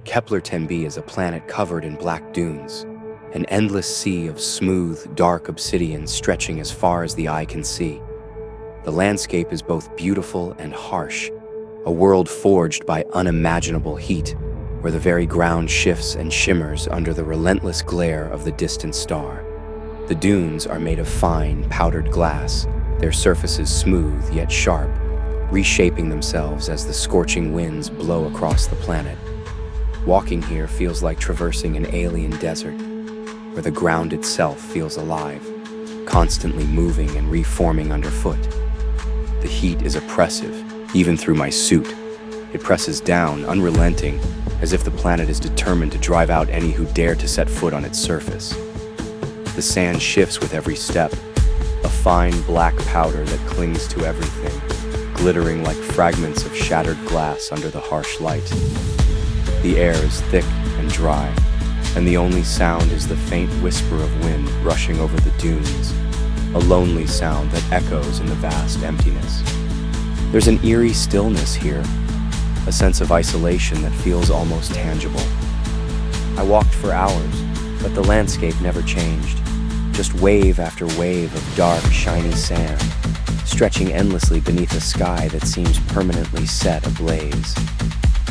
Kepler 10b is a planet covered in black dunes, an endless sea of smooth, dark obsidian stretching as far as the eye can see. The landscape is both beautiful and harsh, a world forged by unimaginable heat, where the very ground shifts and shimmers under the relentless glare of the distant star. The dunes are made of fine, powdered glass, their surfaces smooth yet sharp, reshaping themselves as the scorching winds blow across the planet. Walking here feels like traversing an alien desert, where the ground itself feels alive, constantly moving and reforming underfoot. The heat is oppressive, even through my suit. It presses down, unrelenting, as if the planet is determined to drive out any who dare to set foot on its surface. The sand shifts with every step, a fine black powder that clings to everything, glittering like fragments of shattered glass under the harsh light. The air is thick and dry, and the only sound is the faint whisper of wind rushing over the dunes, a lonely sound that echoes in the vast emptiness. There's an eerie stillness here, a sense of isolation that feels almost tangible. I walked for hours, but the landscape never changed, just wave after wave of dark, shiny sand, stretching endlessly beneath a sky that seems permanently set ablaze.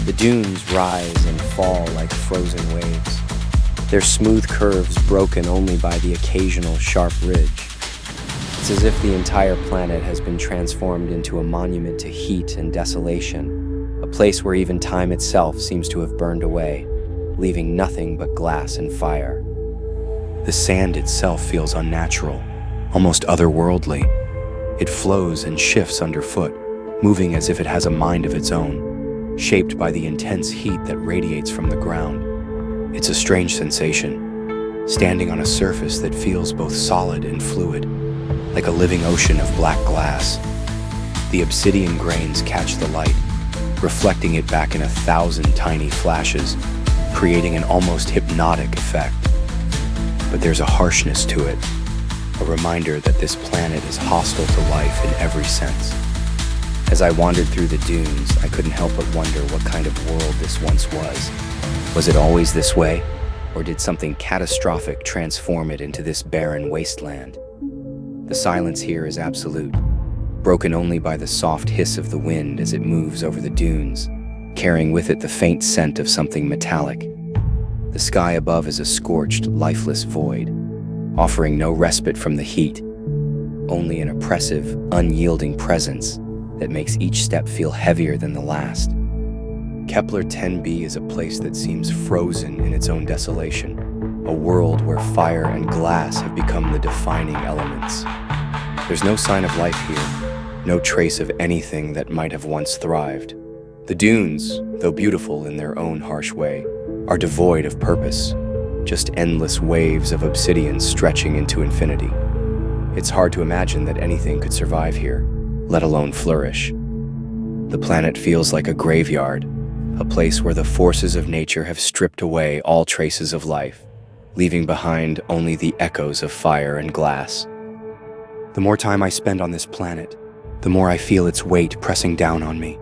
The dunes rise and fall like frozen waves, their smooth curves broken only by the occasional sharp ridge. It's as if the entire planet has been transformed into a monument to heat and desolation, a place where even time itself seems to have burned away, leaving nothing but glass and fire. The sand itself feels unnatural, almost otherworldly. It flows and shifts underfoot, moving as if it has a mind of its own, shaped by the intense heat that radiates from the ground. It's a strange sensation, standing on a surface that feels both solid and fluid, like a living ocean of black glass. The obsidian grains catch the light, reflecting it back in 1,000 tiny flashes, creating an almost hypnotic effect. But there's a harshness to it, a reminder that this planet is hostile to life in every sense. As I wandered through the dunes, I couldn't help but wonder what kind of world this once was. Was it always this way, or did something catastrophic transform it into this barren wasteland? The silence here is absolute, broken only by the soft hiss of the wind as it moves over the dunes, carrying with it the faint scent of something metallic. The sky above is a scorched, lifeless void, offering no respite from the heat, only an oppressive, unyielding presence that makes each step feel heavier than the last. Kepler 10b is a place that seems frozen in its own desolation, a world where fire and glass have become the defining elements. There's no sign of life here, no trace of anything that might have once thrived. The dunes, though beautiful in their own harsh way, are devoid of purpose, just endless waves of obsidian stretching into infinity. It's hard to imagine that anything could survive here, let alone flourish. The planet feels like a graveyard, a place where the forces of nature have stripped away all traces of life, leaving behind only the echoes of fire and glass. The more time I spend on this planet, the more I feel its weight pressing down on me.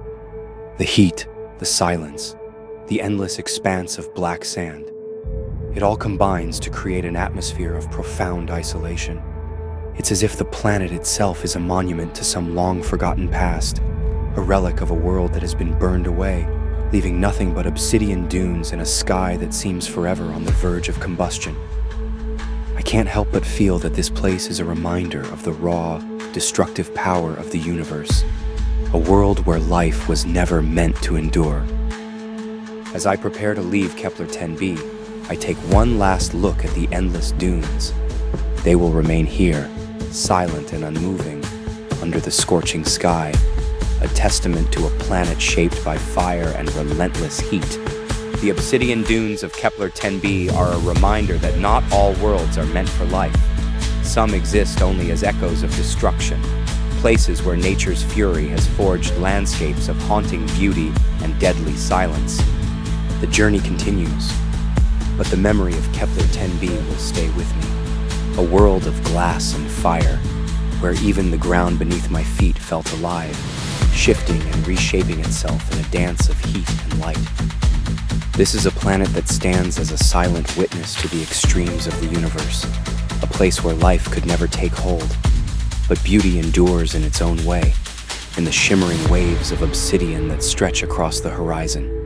The heat, the silence, the endless expanse of black sand. It all combines to create an atmosphere of profound isolation. It's as if the planet itself is a monument to some long-forgotten past, a relic of a world that has been burned away, leaving nothing but obsidian dunes and a sky that seems forever on the verge of combustion. I can't help but feel that this place is a reminder of the raw, destructive power of the universe, a world where life was never meant to endure. As I prepare to leave Kepler 10b, I take one last look at the endless dunes. They will remain here, silent and unmoving, under the scorching sky, a testament to a planet shaped by fire and relentless heat. The obsidian dunes of Kepler 10b are a reminder that not all worlds are meant for life. Some exist only as echoes of destruction, places where nature's fury has forged landscapes of haunting beauty and deadly silence. The journey continues, but the memory of Kepler 10b will stay with me. A world of glass and fire, where even the ground beneath my feet felt alive, shifting and reshaping itself in a dance of heat and light. This is a planet that stands as a silent witness to the extremes of the universe, a place where life could never take hold, but beauty endures in its own way, in the shimmering waves of obsidian that stretch across the horizon.